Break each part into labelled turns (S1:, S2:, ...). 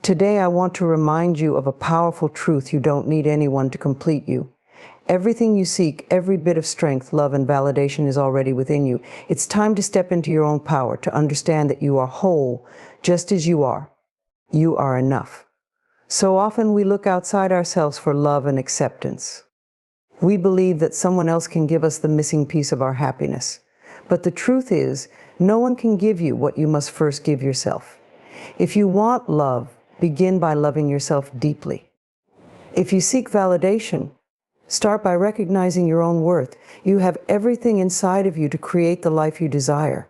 S1: Today, I want to remind you of a powerful truth: you don't need anyone to complete you. Everything you seek, every bit of strength, love, and validation is already within you. It's time to step into your own power, to understand that you are whole, just as you are. You are enough. So often we look outside ourselves for love and acceptance. We believe that someone else can give us the missing piece of our happiness. But the truth is, no one can give you what you must first give yourself. If you want love, begin by loving yourself deeply. If you seek validation, start by recognizing your own worth. You have everything inside of you to create the life you desire.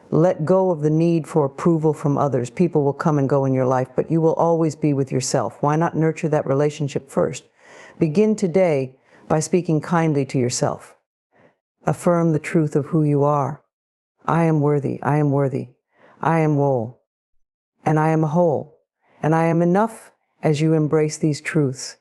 S1: Let go of the need for approval from others. People will come and go in your life, but you will always be with yourself. Why not nurture that relationship first? Begin today by speaking kindly to yourself. Affirm the truth of who you are. I am worthy. I am worthy. I am whole. And I am whole. And I am enough. As you embrace these truths,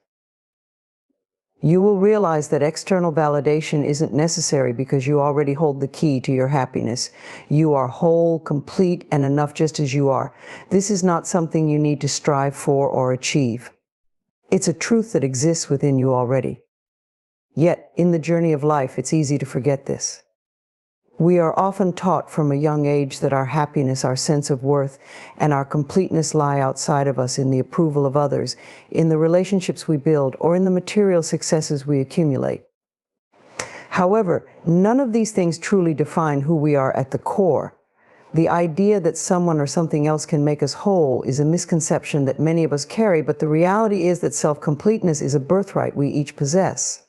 S1: you will realize that external validation isn't necessary because you already hold the key to your happiness. You are whole, complete, and enough just as you are. This is not something you need to strive for or achieve. It's a truth that exists within you already. Yet, in the journey of life, it's easy to forget this. We are often taught from a young age that our happiness, our sense of worth, and our completeness lie outside of us, in the approval of others, in the relationships we build, or in the material successes we accumulate. However, none of these things truly define who we are at the core. The idea that someone or something else can make us whole is a misconception that many of us carry, but the reality is that self-completeness is a birthright we each possess.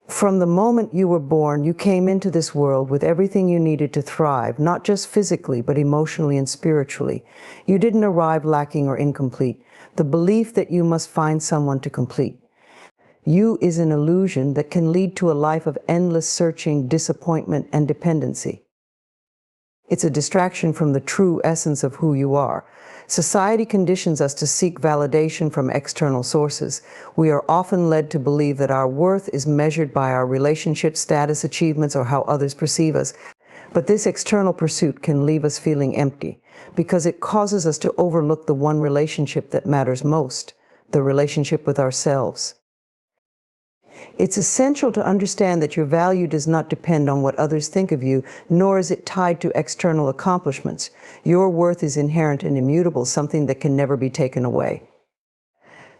S1: From the moment you were born, you came into this world with everything you needed to thrive, not just physically, but emotionally and spiritually. You didn't arrive lacking or incomplete. The belief that you must find someone to complete you is an illusion that can lead to a life of endless searching, disappointment, and dependency. It's a distraction from the true essence of who you are. Society conditions us to seek validation from external sources. We are often led to believe that our worth is measured by our relationship status, achievements, or how others perceive us. But this external pursuit can leave us feeling empty because it causes us to overlook the one relationship that matters most, the relationship with ourselves. It's essential to understand that your value does not depend on what others think of you, nor is it tied to external accomplishments. Your worth is inherent and immutable, something that can never be taken away.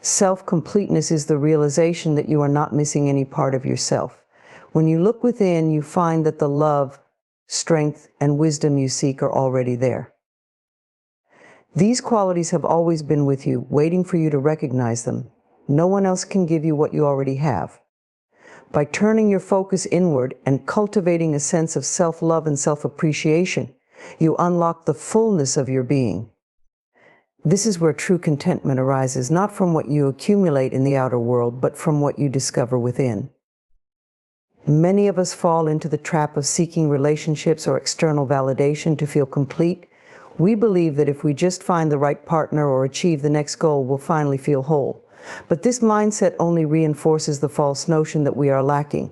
S1: Self-completeness is the realization that you are not missing any part of yourself. When you look within, you find that the love, strength, and wisdom you seek are already there. These qualities have always been with you, waiting for you to recognize them. No one else can give you what you already have. By turning your focus inward and cultivating a sense of self-love and self-appreciation, you unlock the fullness of your being. This is where true contentment arises, not from what you accumulate in the outer world, but from what you discover within. Many of us fall into the trap of seeking relationships or external validation to feel complete. We believe that if we just find the right partner or achieve the next goal, we'll finally feel whole. But this mindset only reinforces the false notion that we are lacking.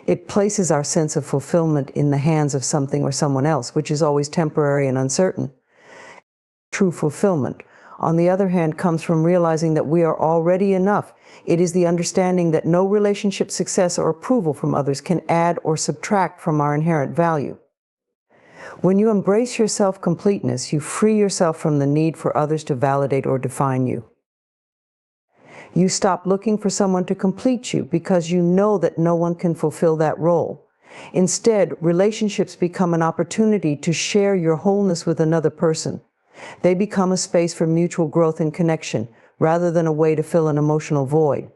S1: It places our sense of fulfillment in the hands of something or someone else, which is always temporary and uncertain. True fulfillment, on the other hand, comes from realizing that we are already enough. It is the understanding that no relationship success or approval from others can add or subtract from our inherent value. When you embrace your self-completeness, you free yourself from the need for others to validate or define you. You stop looking for someone to complete you because you know that no one can fulfill that role. Instead, relationships become an opportunity to share your wholeness with another person. They become a space for mutual growth and connection, rather than a way to fill an emotional void.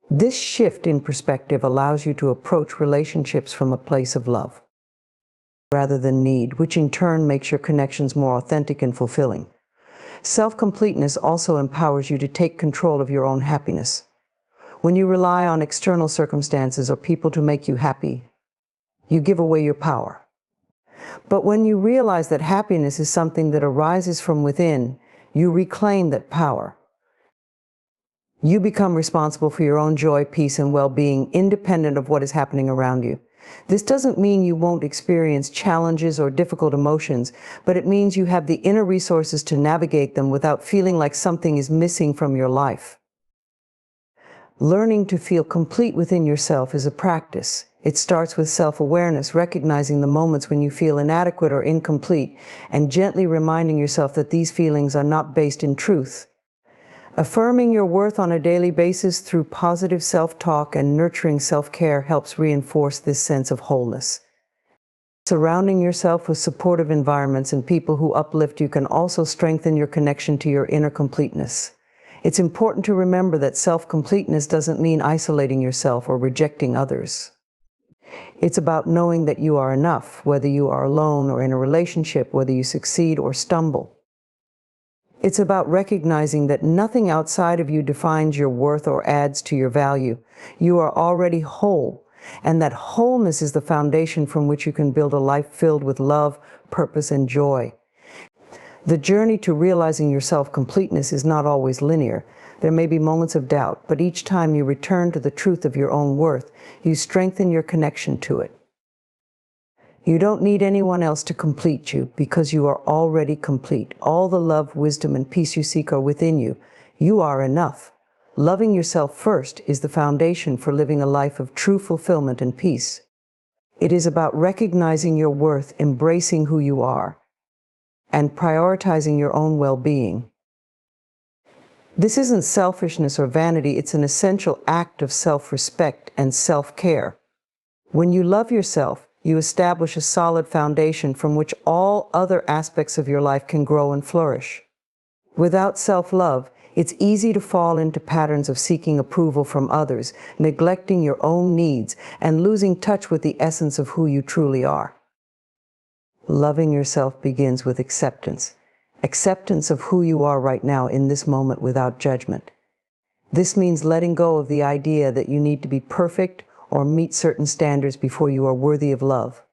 S1: This shift in perspective allows you to approach relationships from a place of love, rather than need, which in turn makes your connections more authentic and fulfilling. Self-completeness also empowers you to take control of your own happiness. When you rely on external circumstances or people to make you happy, you give away your power. But when you realize that happiness is something that arises from within, you reclaim that power. You become responsible for your own joy, peace, and well-being, independent of what is happening around you. This doesn't mean you won't experience challenges or difficult emotions, but it means you have the inner resources to navigate them without feeling like something is missing from your life. Learning to feel complete within yourself is a practice. It starts with self-awareness, recognizing the moments when you feel inadequate or incomplete, and gently reminding yourself that these feelings are not based in truth. Affirming your worth on a daily basis through positive self-talk and nurturing self-care helps reinforce this sense of wholeness. Surrounding yourself with supportive environments and people who uplift you can also strengthen your connection to your inner completeness. It's important to remember that self-completeness doesn't mean isolating yourself or rejecting others. It's about knowing that you are enough, whether you are alone or in a relationship, whether you succeed or stumble. It's about recognizing that nothing outside of you defines your worth or adds to your value. You are already whole, and that wholeness is the foundation from which you can build a life filled with love, purpose, and joy. The journey to realizing your self-completeness is not always linear. There may be moments of doubt, but each time you return to the truth of your own worth, you strengthen your connection to it. You don't need anyone else to complete you because you are already complete. All the love, wisdom, and peace you seek are within you. You are enough. Loving yourself first is the foundation for living a life of true fulfillment and peace. It is about recognizing your worth, embracing who you are, and prioritizing your own well-being. This isn't selfishness or vanity, it's an essential act of self-respect and self-care. When you love yourself, you establish a solid foundation from which all other aspects of your life can grow and flourish. Without self-love, it's easy to fall into patterns of seeking approval from others, neglecting your own needs, and losing touch with the essence of who you truly are. Loving yourself begins with acceptance. Acceptance of who you are right now in this moment without judgment. This means letting go of the idea that you need to be perfect or meet certain standards before you are worthy of love.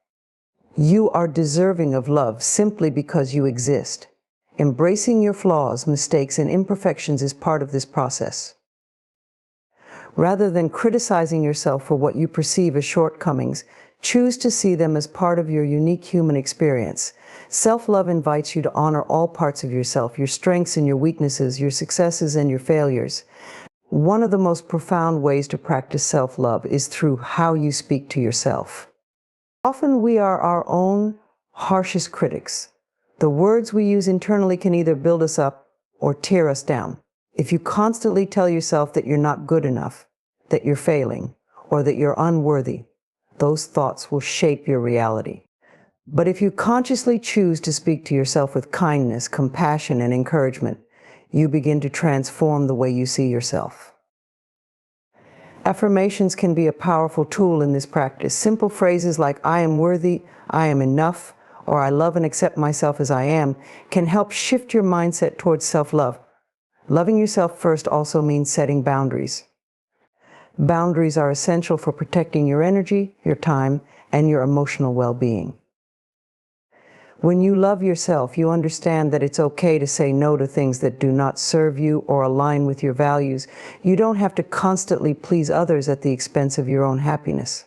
S1: You are deserving of love simply because you exist. Embracing your flaws, mistakes, and imperfections is part of this process. Rather than criticizing yourself for what you perceive as shortcomings, choose to see them as part of your unique human experience. Self-love invites you to honor all parts of yourself, your strengths and your weaknesses, your successes and your failures. One of the most profound ways to practice self-love is through how you speak to yourself. Often we are our own harshest critics. The words we use internally can either build us up or tear us down. If you constantly tell yourself that you're not good enough, that you're failing, or that you're unworthy, those thoughts will shape your reality. But if you consciously choose to speak to yourself with kindness, compassion, and encouragement, you begin to transform the way you see yourself. Affirmations can be a powerful tool in this practice. Simple phrases like "I am worthy," "I am enough," or "I love and accept myself as I am" can help shift your mindset towards self-love. Loving yourself first also means setting boundaries. Boundaries are essential for protecting your energy, your time, and your emotional well-being. When you love yourself, you understand that it's okay to say no to things that do not serve you or align with your values. You don't have to constantly please others at the expense of your own happiness.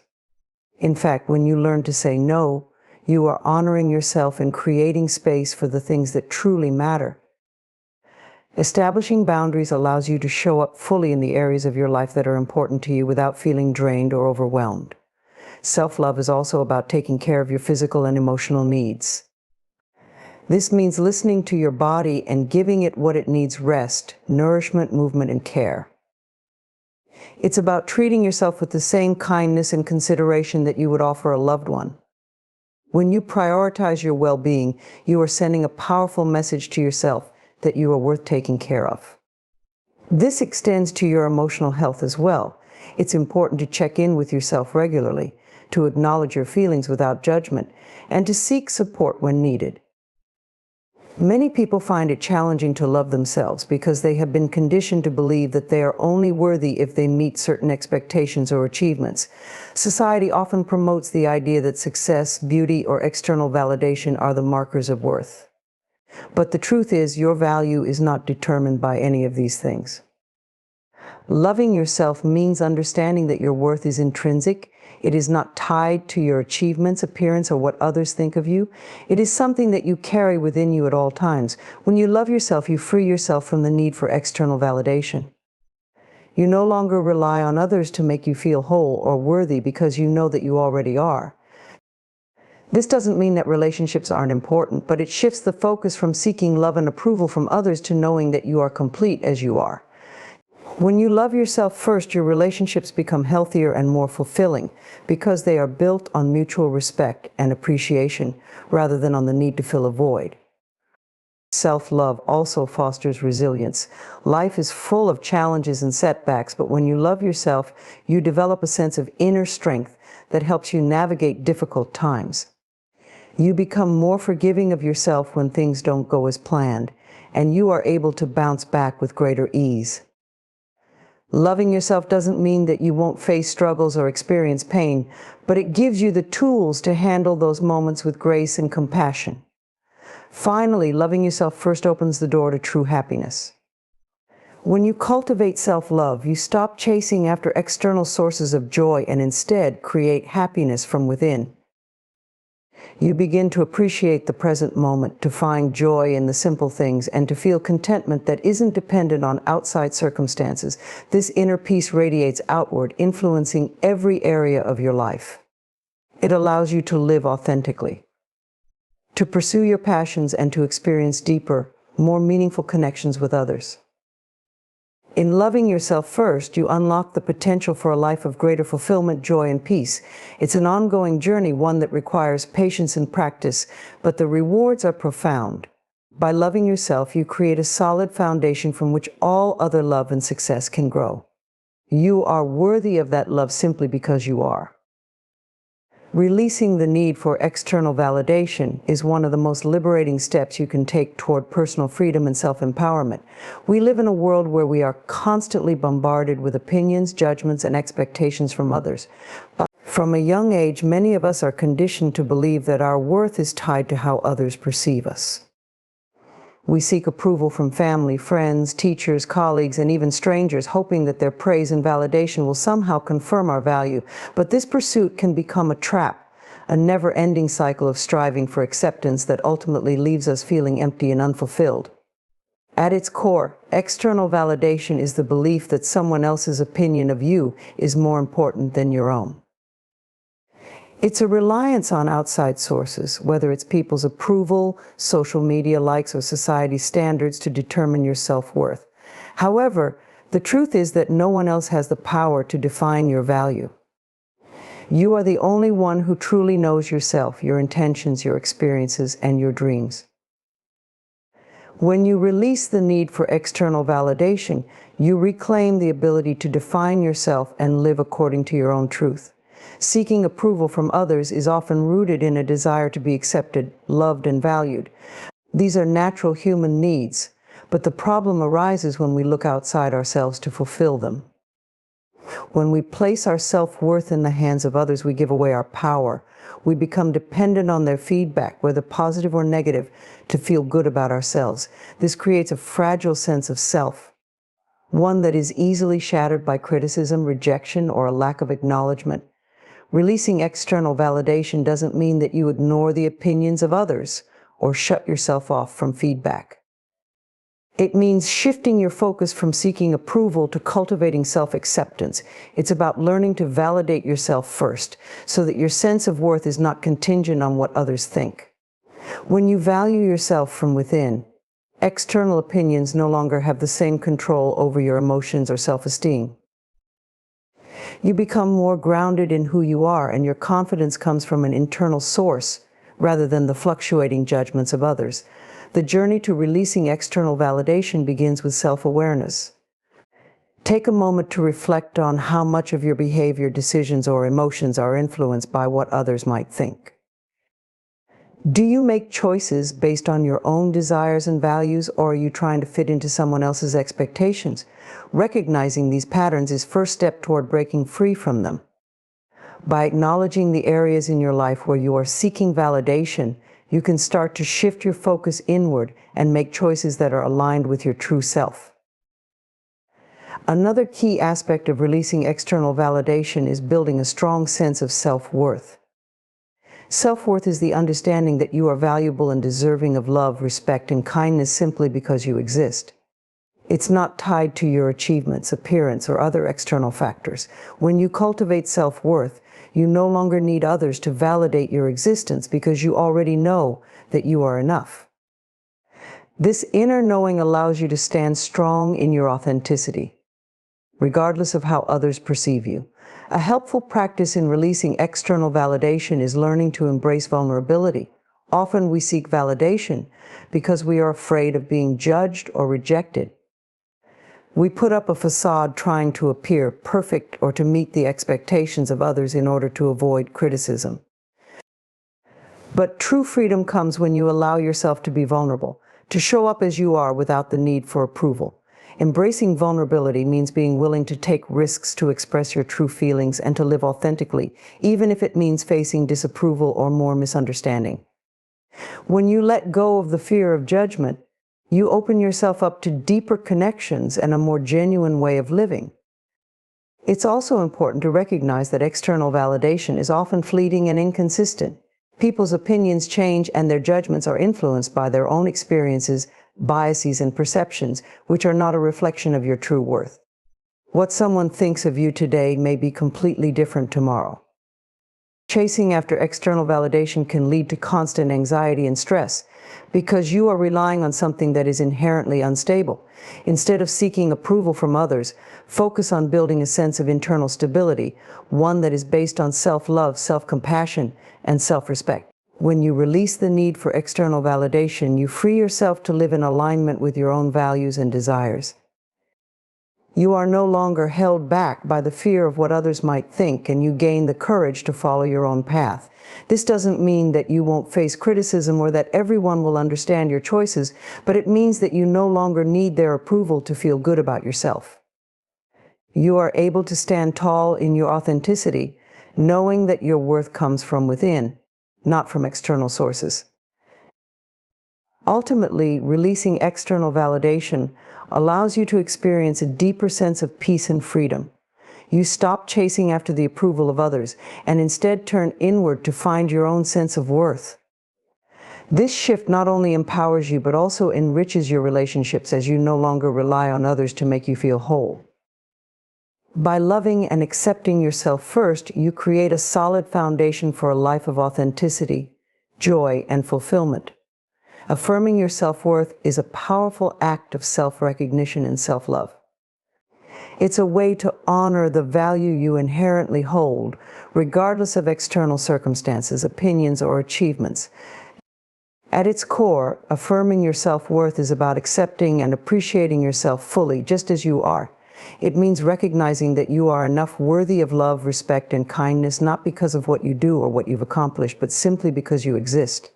S1: In fact, when you learn to say no, you are honoring yourself and creating space for the things that truly matter. Establishing boundaries allows you to show up fully in the areas of your life that are important to you without feeling drained or overwhelmed. Self-love is also about taking care of your physical and emotional needs. This means listening to your body and giving it what it needs: rest, nourishment, movement, and care. It's about treating yourself with the same kindness and consideration that you would offer a loved one. When you prioritize your well-being, you are sending a powerful message to yourself that you are worth taking care of. This extends to your emotional health as well. It's important to check in with yourself regularly, to acknowledge your feelings without judgment, and to seek support when needed. Many people find it challenging to love themselves because they have been conditioned to believe that they are only worthy if they meet certain expectations or achievements. Society often promotes the idea that success, beauty, or external validation are the markers of worth. But the truth is, your value is not determined by any of these things. Loving yourself means understanding that your worth is intrinsic. It is not tied to your achievements, appearance, or what others think of you. It is something that you carry within you at all times. When you love yourself, you free yourself from the need for external validation. You no longer rely on others to make you feel whole or worthy because you know that you already are. This doesn't mean that relationships aren't important, but it shifts the focus from seeking love and approval from others to knowing that you are complete as you are. When you love yourself first, your relationships become healthier and more fulfilling because they are built on mutual respect and appreciation rather than on the need to fill a void. Self-love also fosters resilience. Life is full of challenges and setbacks, but when you love yourself, you develop a sense of inner strength that helps you navigate difficult times. You become more forgiving of yourself when things don't go as planned, and you are able to bounce back with greater ease. Loving yourself doesn't mean that you won't face struggles or experience pain, but it gives you the tools to handle those moments with grace and compassion. Finally, loving yourself first opens the door to true happiness. When you cultivate self-love, you stop chasing after external sources of joy and instead create happiness from within. You begin to appreciate the present moment, to find joy in the simple things, and to feel contentment that isn't dependent on outside circumstances. This inner peace radiates outward, influencing every area of your life. It allows you to live authentically, to pursue your passions, and to experience deeper, more meaningful connections with others. In loving yourself first, you unlock the potential for a life of greater fulfillment, joy, and peace. It's an ongoing journey, one that requires patience and practice, but the rewards are profound. By loving yourself, you create a solid foundation from which all other love and success can grow. You are worthy of that love simply because you are. Releasing the need for external validation is one of the most liberating steps you can take toward personal freedom and self-empowerment. We live in a world where we are constantly bombarded with opinions, judgments, and expectations from others. From a young age, many of us are conditioned to believe that our worth is tied to how others perceive us. We seek approval from family, friends, teachers, colleagues, and even strangers, hoping that their praise and validation will somehow confirm our value. But this pursuit can become a trap, a never-ending cycle of striving for acceptance that ultimately leaves us feeling empty and unfulfilled. At its core, external validation is the belief that someone else's opinion of you is more important than your own. It's a reliance on outside sources, whether it's people's approval, social media likes, or society's standards to determine your self-worth. However, the truth is that no one else has the power to define your value. You are the only one who truly knows yourself, your intentions, your experiences, and your dreams. When you release the need for external validation, you reclaim the ability to define yourself and live according to your own truth. Seeking approval from others is often rooted in a desire to be accepted, loved, and valued. These are natural human needs, but the problem arises when we look outside ourselves to fulfill them. When we place our self-worth in the hands of others, we give away our power. We become dependent on their feedback, whether positive or negative, to feel good about ourselves. This creates a fragile sense of self, one that is easily shattered by criticism, rejection, or a lack of acknowledgement. Releasing external validation doesn't mean that you ignore the opinions of others or shut yourself off from feedback. It means shifting your focus from seeking approval to cultivating self-acceptance. It's about learning to validate yourself first, so that your sense of worth is not contingent on what others think. When you value yourself from within, external opinions no longer have the same control over your emotions or self-esteem. You become more grounded in who you are, and your confidence comes from an internal source rather than the fluctuating judgments of others. The journey to releasing external validation begins with self-awareness. Take a moment to reflect on how much of your behavior, decisions, or emotions are influenced by what others might think. Do you make choices based on your own desires and values, or are you trying to fit into someone else's expectations? Recognizing these patterns is first step toward breaking free from them. By acknowledging the areas in your life where you are seeking validation, you can start to shift your focus inward and make choices that are aligned with your true self. Another key aspect of releasing external validation is building a strong sense of self-worth. Self-worth is the understanding that you are valuable and deserving of love, respect, and kindness simply because you exist. It's not tied to your achievements, appearance, or other external factors. When you cultivate self-worth, you no longer need others to validate your existence because you already know that you are enough. This inner knowing allows you to stand strong in your authenticity, regardless of how others perceive you. A helpful practice in releasing external validation is learning to embrace vulnerability. Often we seek validation because we are afraid of being judged or rejected. We put up a facade trying to appear perfect or to meet the expectations of others in order to avoid criticism. But true freedom comes when you allow yourself to be vulnerable, to show up as you are without the need for approval. Embracing vulnerability means being willing to take risks to express your true feelings and to live authentically, even if it means facing disapproval or more misunderstanding. When you let go of the fear of judgment, you open yourself up to deeper connections and a more genuine way of living. It's also important to recognize that external validation is often fleeting and inconsistent. People's opinions change and their judgments are influenced by their own experiences, biases, and perceptions, which are not a reflection of your true worth. What someone thinks of you today may be completely different tomorrow. Chasing after external validation can lead to constant anxiety and stress because you are relying on something that is inherently unstable. Instead of seeking approval from others, focus on building a sense of internal stability, one that is based on self-love, self-compassion, and self-respect. When you release the need for external validation, you free yourself to live in alignment with your own values and desires. You are no longer held back by the fear of what others might think, and you gain the courage to follow your own path. This doesn't mean that you won't face criticism or that everyone will understand your choices, but it means that you no longer need their approval to feel good about yourself. You are able to stand tall in your authenticity, knowing that your worth comes from within, not from external sources. Ultimately, releasing external validation allows you to experience a deeper sense of peace and freedom. You stop chasing after the approval of others and instead turn inward to find your own sense of worth. This shift not only empowers you but also enriches your relationships as you no longer rely on others to make you feel whole. By loving and accepting yourself first, you create a solid foundation for a life of authenticity, joy, and fulfillment. Affirming your self-worth is a powerful act of self-recognition and self-love. It's a way to honor the value you inherently hold, regardless of external circumstances, opinions, or achievements. At its core, affirming your self-worth is about accepting and appreciating yourself fully, just as you are. It means recognizing that you are enough worthy of love, respect, and kindness, not because of what you do or what you've accomplished, but simply because you exist.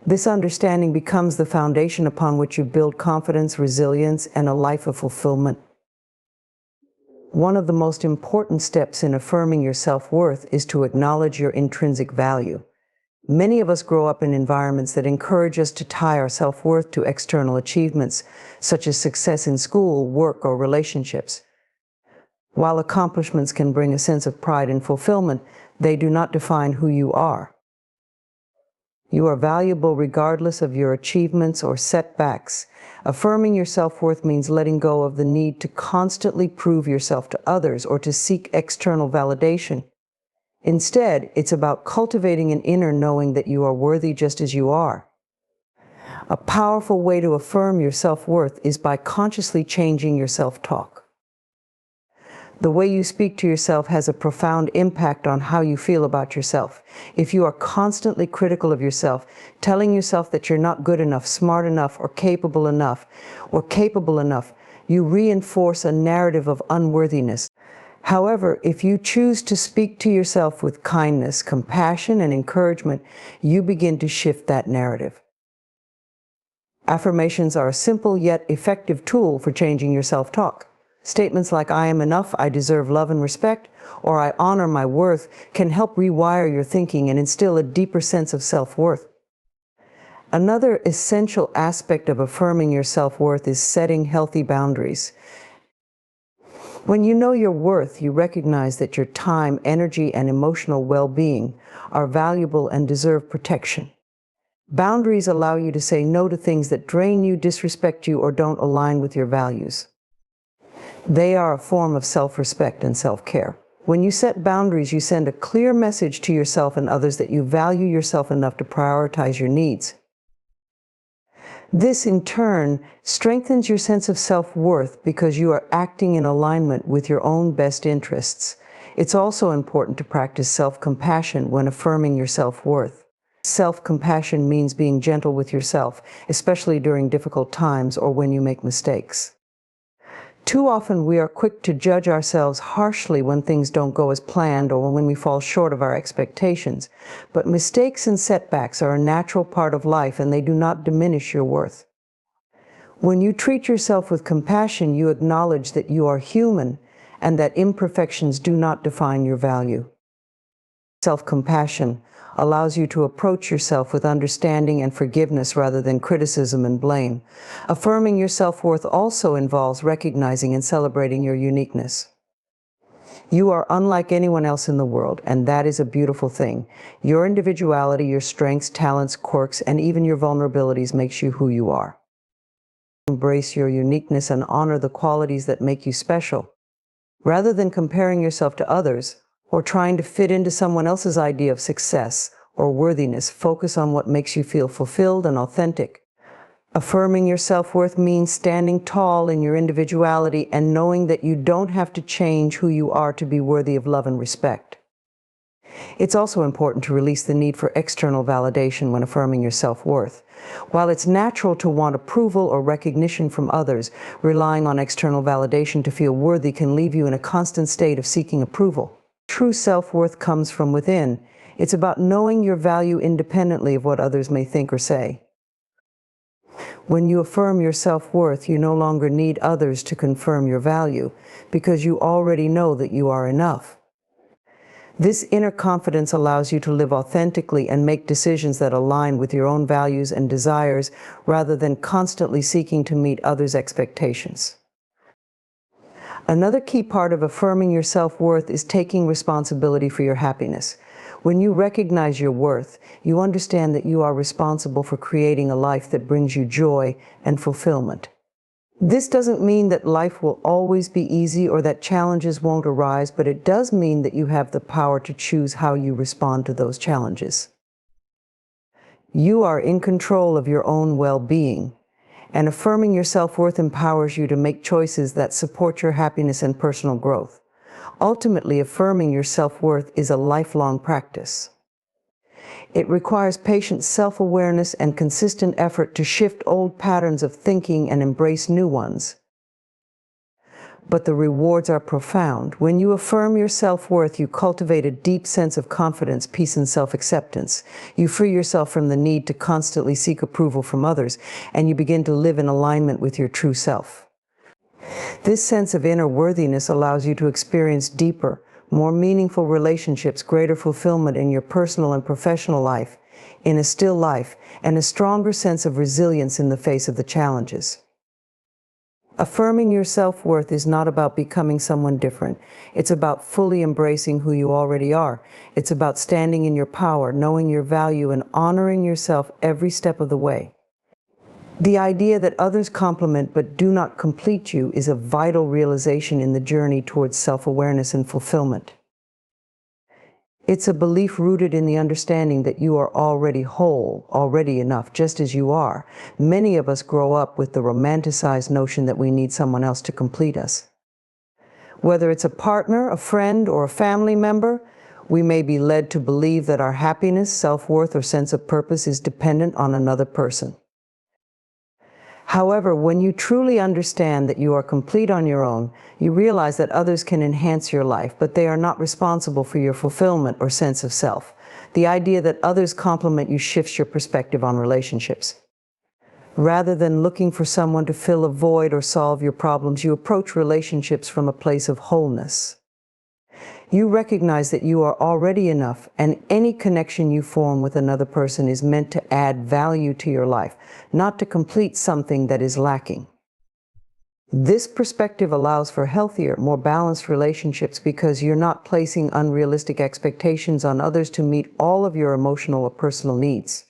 S1: This understanding becomes the foundation upon which you build confidence, resilience, and a life of fulfillment. One of the most important steps in affirming your self-worth is to acknowledge your intrinsic value. Many of us grow up in environments that encourage us to tie our self-worth to external achievements, such as success in school, work, or relationships. While accomplishments can bring a sense of pride and fulfillment, they do not define who you are. You are valuable regardless of your achievements or setbacks. Affirming your self-worth means letting go of the need to constantly prove yourself to others or to seek external validation. Instead, it's about cultivating an inner knowing that you are worthy just as you are. A powerful way to affirm your self-worth is by consciously changing your self-talk. The way you speak to yourself has a profound impact on how you feel about yourself. If you are constantly critical of yourself, telling yourself that you're not good enough, smart enough, or capable enough, you reinforce a narrative of unworthiness. However, if you choose to speak to yourself with kindness, compassion, and encouragement, you begin to shift that narrative. Affirmations are a simple yet effective tool for changing your self-talk. Statements like, "I am enough, I deserve love and respect," or "I honor my worth," can help rewire your thinking and instill a deeper sense of self-worth. Another essential aspect of affirming your self-worth is setting healthy boundaries. When you know your worth, you recognize that your time, energy, and emotional well-being are valuable and deserve protection. Boundaries allow you to say no to things that drain you, disrespect you, or don't align with your values. They are a form of self-respect and self-care. When you set boundaries, you send a clear message to yourself and others that you value yourself enough to prioritize your needs. This, in turn, strengthens your sense of self-worth because you are acting in alignment with your own best interests. It's also important to practice self-compassion when affirming your self-worth. Self-compassion means being gentle with yourself, especially during difficult times or when you make mistakes. Too often we are quick to judge ourselves harshly when things don't go as planned or when we fall short of our expectations. But mistakes and setbacks are a natural part of life and they do not diminish your worth. When you treat yourself with compassion, you acknowledge that you are human and that imperfections do not define your value. Self-compassion allows you to approach yourself with understanding and forgiveness rather than criticism and blame. Affirming your self-worth also involves recognizing and celebrating your uniqueness. You are unlike anyone else in the world, and that is a beautiful thing. Your individuality, your strengths, talents, quirks, and even your vulnerabilities makes you who you are. Embrace your uniqueness and honor the qualities that make you special. Rather than comparing yourself to others, or trying to fit into someone else's idea of success or worthiness, focus on what makes you feel fulfilled and authentic. Affirming your self-worth means standing tall in your individuality and knowing that you don't have to change who you are to be worthy of love and respect. It's also important to release the need for external validation when affirming your self-worth. While it's natural to want approval or recognition from others, relying on external validation to feel worthy can leave you in a constant state of seeking approval. True self-worth comes from within. It's about knowing your value independently of what others may think or say. When you affirm your self-worth, you no longer need others to confirm your value, because you already know that you are enough. This inner confidence allows you to live authentically and make decisions that align with your own values and desires, rather than constantly seeking to meet others' expectations. Another key part of affirming your self-worth is taking responsibility for your happiness. When you recognize your worth, you understand that you are responsible for creating a life that brings you joy and fulfillment. This doesn't mean that life will always be easy or that challenges won't arise, but it does mean that you have the power to choose how you respond to those challenges. You are in control of your own well-being. And affirming your self-worth empowers you to make choices that support your happiness and personal growth. Ultimately, affirming your self-worth is a lifelong practice. It requires patient self-awareness and consistent effort to shift old patterns of thinking and embrace new ones. But the rewards are profound. When you affirm your self-worth, you cultivate a deep sense of confidence, peace, and self-acceptance. You free yourself from the need to constantly seek approval from others, and you begin to live in alignment with your true self. This sense of inner worthiness allows you to experience deeper, more meaningful relationships, greater fulfillment in your personal and professional life, in a still life, and a stronger sense of resilience in the face of the challenges. Affirming your self-worth is not about becoming someone different. It's about fully embracing who you already are. It's about standing in your power, knowing your value, and honoring yourself every step of the way. The idea that others compliment but do not complete you is a vital realization in the journey towards self-awareness and fulfillment. It's a belief rooted in the understanding that you are already whole, already enough, just as you are. Many of us grow up with the romanticized notion that we need someone else to complete us. Whether it's a partner, a friend, or a family member, we may be led to believe that our happiness, self-worth, or sense of purpose is dependent on another person. However, when you truly understand that you are complete on your own, you realize that others can enhance your life, but they are not responsible for your fulfillment or sense of self. The idea that others compliment you shifts your perspective on relationships. Rather than looking for someone to fill a void or solve your problems, you approach relationships from a place of wholeness. You recognize that you are already enough, and any connection you form with another person is meant to add value to your life, not to complete something that is lacking. This perspective allows for healthier, more balanced relationships because you're not placing unrealistic expectations on others to meet all of your emotional or personal needs.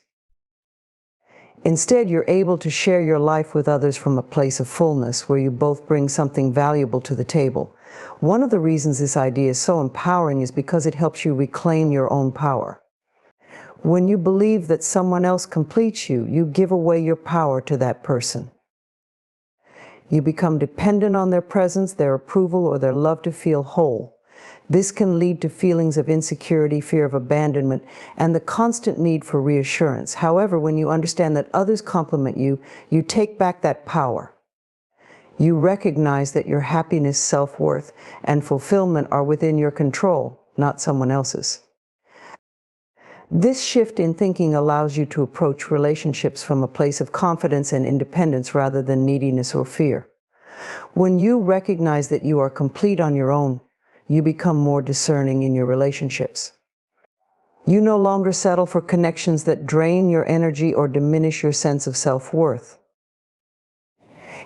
S1: Instead, you're able to share your life with others from a place of fullness where you both bring something valuable to the table. One of the reasons this idea is so empowering is because it helps you reclaim your own power. When you believe that someone else completes you, you give away your power to that person. You become dependent on their presence, their approval, or their love to feel whole. This can lead to feelings of insecurity, fear of abandonment, and the constant need for reassurance. However, when you understand that others compliment you, you take back that power. You recognize that your happiness, self-worth, and fulfillment are within your control, not someone else's. This shift in thinking allows you to approach relationships from a place of confidence and independence rather than neediness or fear. When you recognize that you are complete on your own, you become more discerning in your relationships. You no longer settle for connections that drain your energy or diminish your sense of self-worth.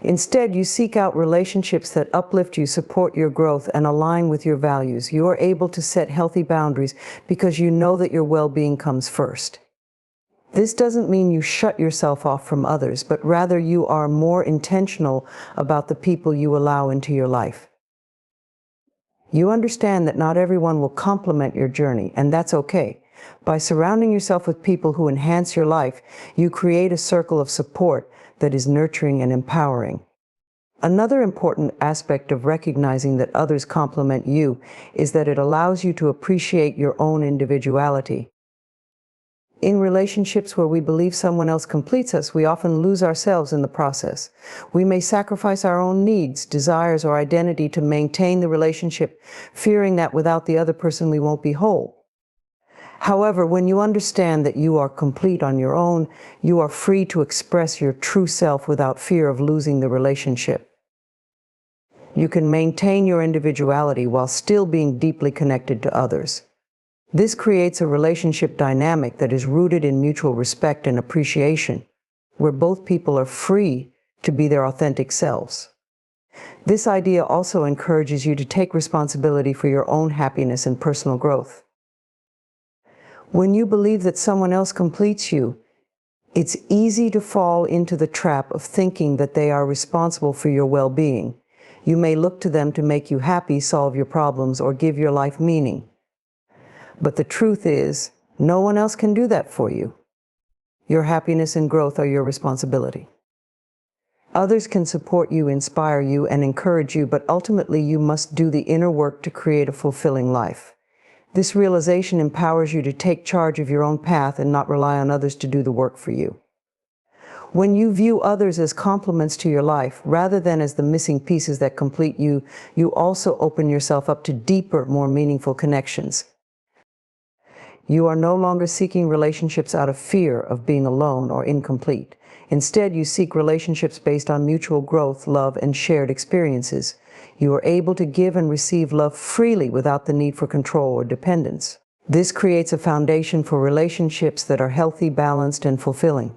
S1: Instead, you seek out relationships that uplift you, support your growth, and align with your values. You are able to set healthy boundaries because you know that your well-being comes first. This doesn't mean you shut yourself off from others, but rather you are more intentional about the people you allow into your life. You understand that not everyone will complement your journey, and that's okay. By surrounding yourself with people who enhance your life, you create a circle of support that is nurturing and empowering. Another important aspect of recognizing that others complement you is that it allows you to appreciate your own individuality. In relationships where we believe someone else completes us, we often lose ourselves in the process. We may sacrifice our own needs, desires, or identity to maintain the relationship, fearing that without the other person we won't be whole. However, when you understand that you are complete on your own, you are free to express your true self without fear of losing the relationship. You can maintain your individuality while still being deeply connected to others. This creates a relationship dynamic that is rooted in mutual respect and appreciation, where both people are free to be their authentic selves. This idea also encourages you to take responsibility for your own happiness and personal growth. When you believe that someone else completes you, it's easy to fall into the trap of thinking that they are responsible for your well-being. You may look to them to make you happy, solve your problems, or give your life meaning. But the truth is, no one else can do that for you. Your happiness and growth are your responsibility. Others can support you, inspire you, and encourage you, but ultimately you must do the inner work to create a fulfilling life. This realization empowers you to take charge of your own path and not rely on others to do the work for you. When you view others as complements to your life, rather than as the missing pieces that complete you, you also open yourself up to deeper, more meaningful connections. You are no longer seeking relationships out of fear of being alone or incomplete. Instead, you seek relationships based on mutual growth, love, and shared experiences. You are able to give and receive love freely without the need for control or dependence. This creates a foundation for relationships that are healthy, balanced, and fulfilling.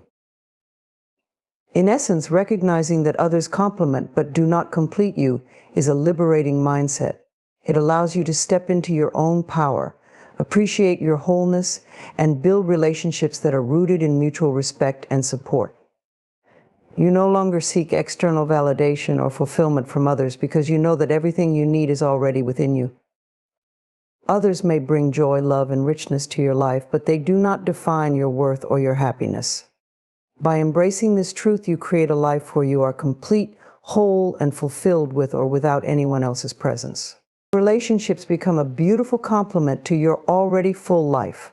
S1: In essence, recognizing that others complement but do not complete you is a liberating mindset. It allows you to step into your own power, appreciate your wholeness, and build relationships that are rooted in mutual respect and support. You no longer seek external validation or fulfillment from others because you know that everything you need is already within you. Others may bring joy, love, and richness to your life, but they do not define your worth or your happiness. By embracing this truth, you create a life where you are complete, whole, and fulfilled with or without anyone else's presence. Relationships become a beautiful complement to your already full life,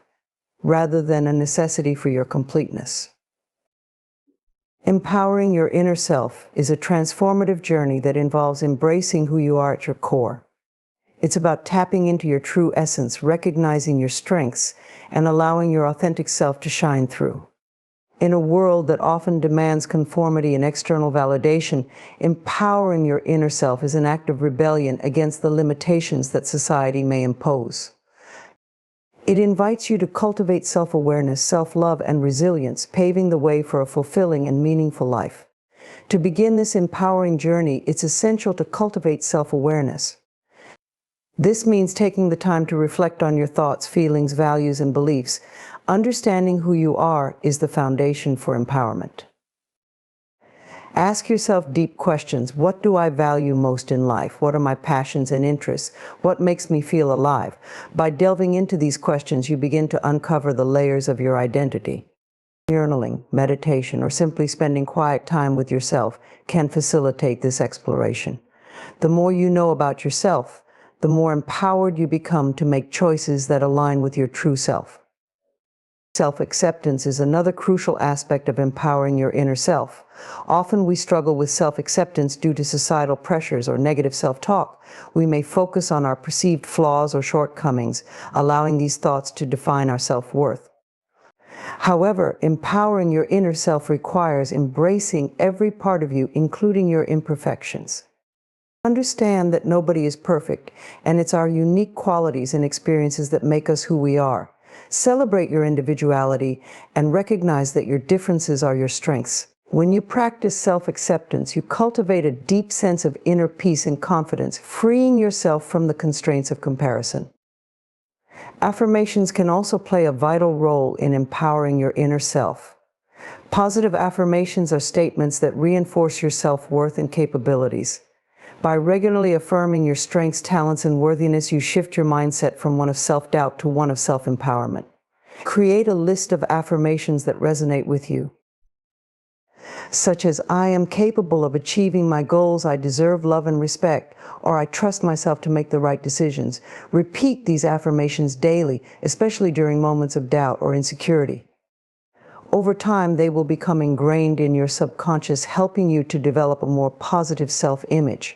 S1: rather than a necessity for your completeness. Empowering your inner self is a transformative journey that involves embracing who you are at your core. It's about tapping into your true essence, recognizing your strengths, and allowing your authentic self to shine through. In a world that often demands conformity and external validation, empowering your inner self is an act of rebellion against the limitations that society may impose. It invites you to cultivate self-awareness, self-love, and resilience, paving the way for a fulfilling and meaningful life. To begin this empowering journey, it's essential to cultivate self-awareness. This means taking the time to reflect on your thoughts, feelings, values, and beliefs. Understanding who you are is the foundation for empowerment. Ask yourself deep questions. What do I value most in life? What are my passions and interests? What makes me feel alive? By delving into these questions, you begin to uncover the layers of your identity. Journaling, meditation, or simply spending quiet time with yourself can facilitate this exploration. The more you know about yourself, the more empowered you become to make choices that align with your true self. Self-acceptance is another crucial aspect of empowering your inner self. Often we struggle with self-acceptance due to societal pressures or negative self-talk. We may focus on our perceived flaws or shortcomings, allowing these thoughts to define our self-worth. However, empowering your inner self requires embracing every part of you, including your imperfections. Understand that nobody is perfect, and it's our unique qualities and experiences that make us who we are. Celebrate your individuality and recognize that your differences are your strengths. When you practice self-acceptance, you cultivate a deep sense of inner peace and confidence, freeing yourself from the constraints of comparison. Affirmations can also play a vital role in empowering your inner self. Positive affirmations are statements that reinforce your self-worth and capabilities. By regularly affirming your strengths, talents, and worthiness, you shift your mindset from one of self-doubt to one of self-empowerment. Create a list of affirmations that resonate with you, such as, I am capable of achieving my goals, I deserve love and respect, or I trust myself to make the right decisions. Repeat these affirmations daily, especially during moments of doubt or insecurity. Over time, they will become ingrained in your subconscious, helping you to develop a more positive self-image.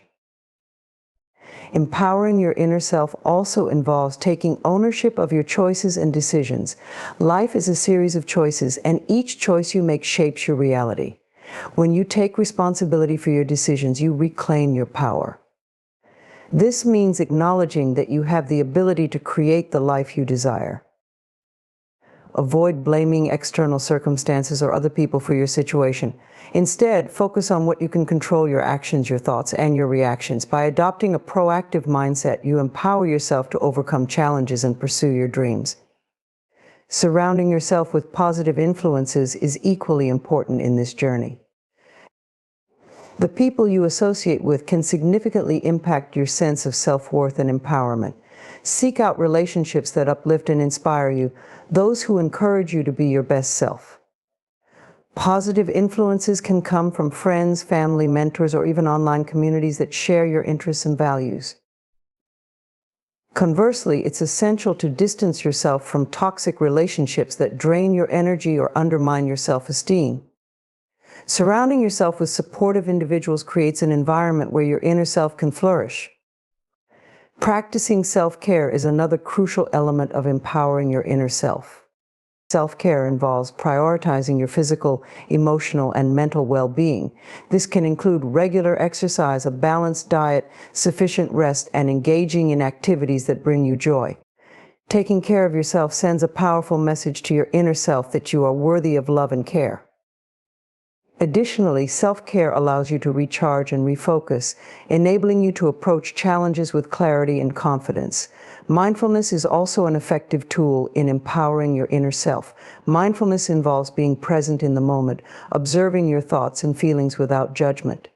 S1: Empowering your inner self also involves taking ownership of your choices and decisions. Life is a series of choices, and each choice you make shapes your reality. When you take responsibility for your decisions, you reclaim your power. This means acknowledging that you have the ability to create the life you desire. Avoid blaming external circumstances or other people for your situation. Instead, focus on what you can control: your actions, your thoughts, and your reactions. By adopting a proactive mindset, you empower yourself to overcome challenges and pursue your dreams. Surrounding yourself with positive influences is equally important in this journey. The people you associate with can significantly impact your sense of self-worth and empowerment. Seek out relationships that uplift and inspire you, those who encourage you to be your best self. Positive influences can come from friends, family, mentors, or even online communities that share your interests and values. Conversely, it's essential to distance yourself from toxic relationships that drain your energy or undermine your self-esteem. Surrounding yourself with supportive individuals creates an environment where your inner self can flourish. Practicing self-care is another crucial element of empowering your inner self. Self-care involves prioritizing your physical, emotional, and mental well-being. This can include regular exercise, a balanced diet, sufficient rest, and engaging in activities that bring you joy. Taking care of yourself sends a powerful message to your inner self that you are worthy of love and care. Additionally, self-care allows you to recharge and refocus, enabling you to approach challenges with clarity and confidence. Mindfulness is also an effective tool in empowering your inner self. Mindfulness involves being present in the moment, observing your thoughts and feelings without judgment.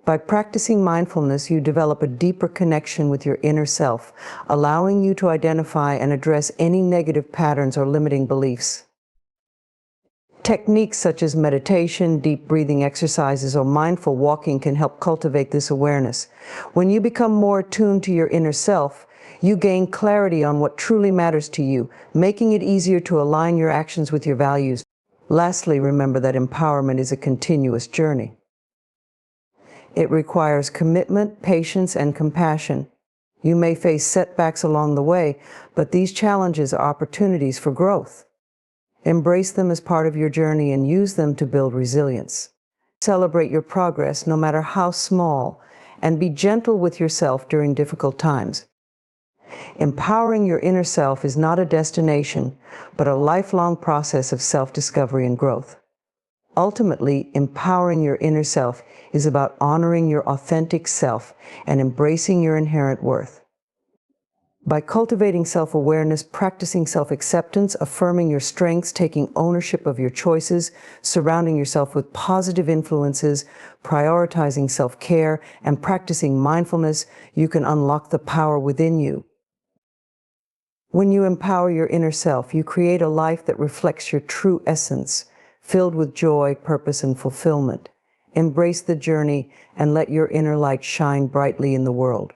S1: By practicing mindfulness, you develop a deeper connection with your inner self, allowing you to identify and address any negative patterns or limiting beliefs. Techniques such as meditation, deep breathing exercises, or mindful walking can help cultivate this awareness. When you become more attuned to your inner self, you gain clarity on what truly matters to you, making it easier to align your actions with your values. Lastly, remember that empowerment is a continuous journey. It requires commitment, patience, and compassion. You may face setbacks along the way, but these challenges are opportunities for growth. Embrace them as part of your journey and use them to build resilience. Celebrate your progress, no matter how small, and be gentle with yourself during difficult times. Empowering your inner self is not a destination, but a lifelong process of self-discovery and growth. Ultimately, empowering your inner self is about honoring your authentic self and embracing your inherent worth. By cultivating self-awareness, practicing self-acceptance, affirming your strengths, taking ownership of your choices, surrounding yourself with positive influences, prioritizing self-care, and practicing mindfulness, you can unlock the power within you. When you empower your inner self, you create a life that reflects your true essence, filled with joy, purpose, and fulfillment. Embrace the journey and let your inner light shine brightly in the world.